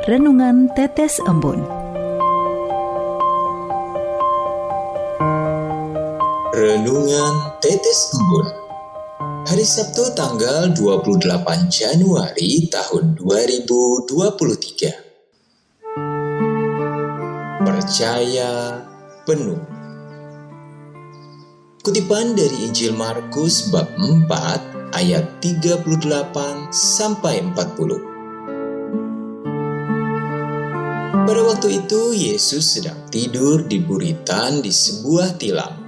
Renungan Tetes Embun. Renungan Tetes Embun. Hari Sabtu tanggal 28 Januari tahun 2023. Percaya penuh. Kutipan dari Injil Markus bab 4 ayat 38 sampai 40. Pada waktu itu Yesus sedang tidur di buritan di sebuah tilam.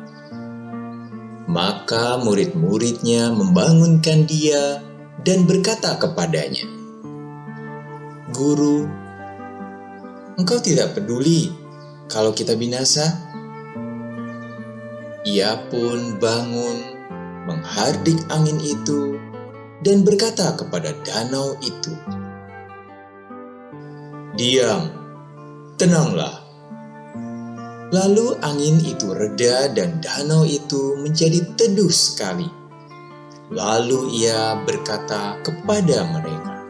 Maka murid-muridnya membangunkan dia dan berkata kepadanya, "Guru, engkau tidak peduli kalau kita binasa?" Ia pun bangun, menghardik angin itu, dan berkata kepada danau itu, "Diam, tenanglah." Lalu angin itu reda dan danau itu menjadi teduh sekali. Lalu ia berkata kepada mereka,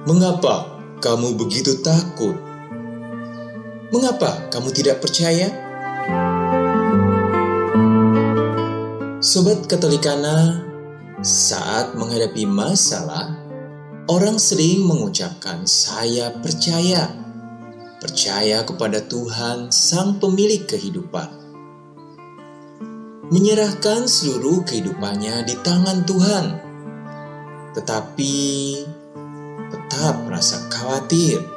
"Mengapa kamu begitu takut? Mengapa kamu tidak percaya?" Sobat Katolikana, saat menghadapi masalah, orang sering mengucapkan "saya percaya". Percaya kepada Tuhan, Sang Pemilik kehidupan. Menyerahkan seluruh kehidupannya di tangan Tuhan. Tetapi tetap merasa khawatir,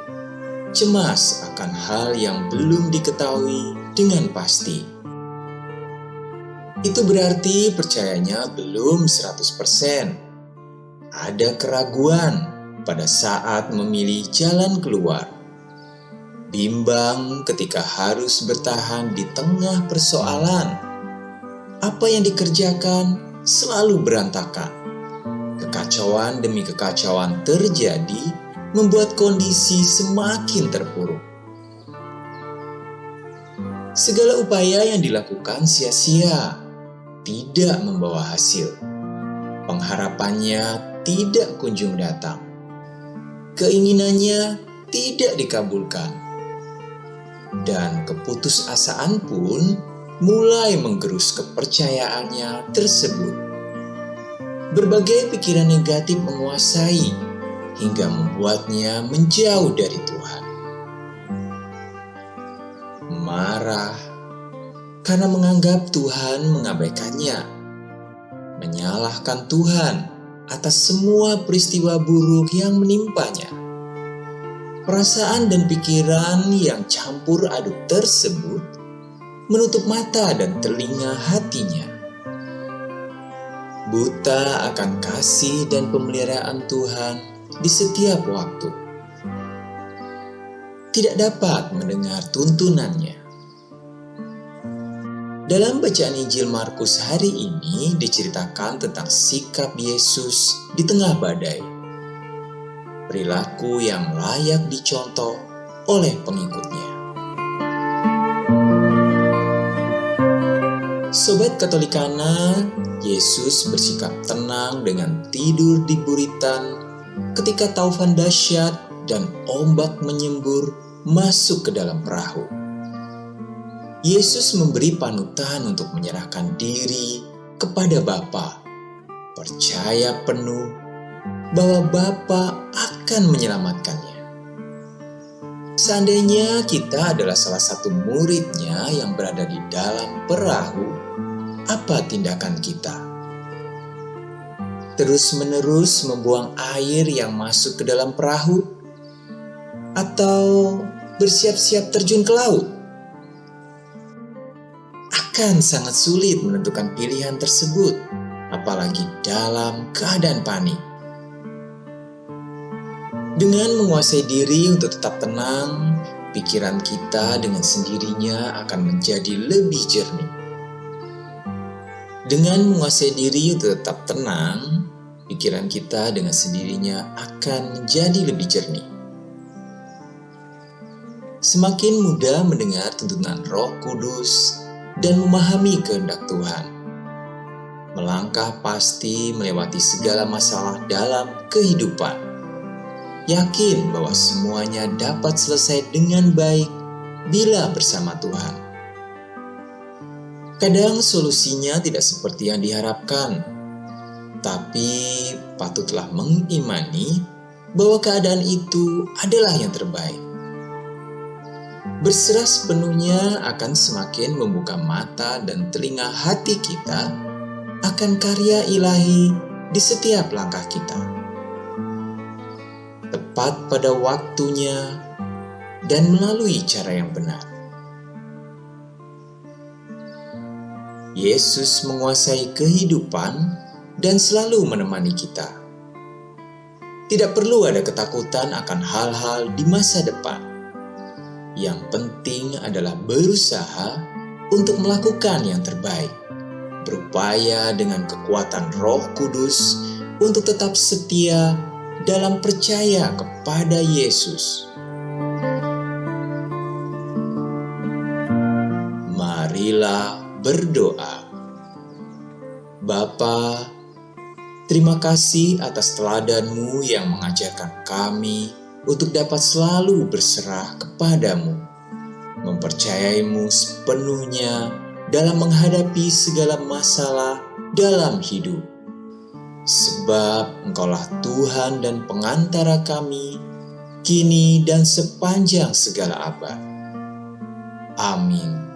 cemas akan hal yang belum diketahui dengan pasti. Itu berarti percayanya belum 100%. Ada keraguan pada saat memilih jalan keluar. Bimbang ketika harus bertahan di tengah persoalan. Apa yang dikerjakan selalu berantakan. Kekacauan demi kekacauan terjadi, membuat kondisi semakin terpuruk. Segala upaya yang dilakukan sia-sia, tidak membawa hasil. Pengharapannya tidak kunjung datang. Keinginannya tidak dikabulkan. Dan keputusasaan pun mulai menggerus kepercayaannya tersebut. Berbagai pikiran negatif menguasai hingga membuatnya menjauh dari Tuhan. Marah karena menganggap Tuhan mengabaikannya, menyalahkan Tuhan atas semua peristiwa buruk yang menimpanya. Perasaan dan pikiran yang campur aduk tersebut menutup mata dan telinga hatinya. Buta akan kasih dan pemeliharaan Tuhan di setiap waktu. Tidak dapat mendengar tuntunannya. Dalam bacaan Injil Markus hari ini diceritakan tentang sikap Yesus di tengah badai. Perilaku yang layak dicontoh oleh pengikutnya. Sobat Katolikana, Yesus bersikap tenang dengan tidur di buritan ketika taufan dahsyat dan ombak menyembur masuk ke dalam perahu. Yesus memberi panutan untuk menyerahkan diri kepada Bapa, percaya penuh bahwa Bapa akan menyelamatkannya. Seandainya kita adalah salah satu muridnya yang berada di dalam perahu, apa tindakan kita? Terus-menerus membuang air yang masuk ke dalam perahu? Atau bersiap-siap terjun ke laut? Akan sangat sulit menentukan pilihan tersebut, apalagi dalam keadaan panik. Dengan menguasai diri untuk tetap tenang, pikiran kita dengan sendirinya akan menjadi lebih jernih. Dengan menguasai diri untuk tetap tenang, pikiran kita dengan sendirinya akan menjadi lebih jernih. Semakin mudah mendengar tuntunan Roh Kudus dan memahami kehendak Tuhan. Melangkah pasti melewati segala masalah dalam kehidupan. yakin bahwa semuanya dapat selesai dengan baik bila bersama Tuhan. Kadang solusinya tidak seperti yang diharapkan, tapi patutlah mengimani bahwa keadaan itu adalah yang terbaik. Berserah sepenuhnya akan semakin membuka mata dan telinga hati kita akan karya ilahi di setiap langkah kita. Tepat pada waktunya dan melalui cara yang benar. Yesus menguasai kehidupan dan selalu menemani kita. Tidak perlu ada ketakutan akan hal-hal di masa depan. Yang penting adalah berusaha untuk melakukan yang terbaik, berupaya dengan kekuatan Roh Kudus untuk tetap setia dalam percaya kepada Yesus. Marilah berdoa. Bapa, terima kasih atas teladan-Mu yang mengajarkan kami untuk dapat selalu berserah kepadamu, mempercayai-Mu sepenuhnya dalam menghadapi segala masalah dalam hidup. Sebab Engkaulah Tuhan dan pengantara kami, kini dan sepanjang segala abad. Amin.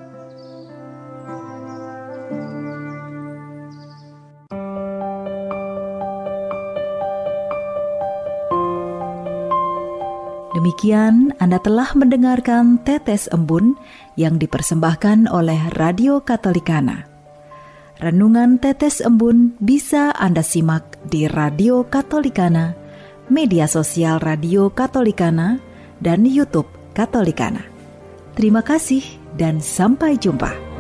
Demikian Anda telah mendengarkan Tetes Embun yang dipersembahkan oleh Radio Katolikana. Renungan Tetes Embun bisa Anda simak di Radio Katolikana, media sosial Radio Katolikana, dan YouTube Katolikana. Terima kasih dan sampai jumpa.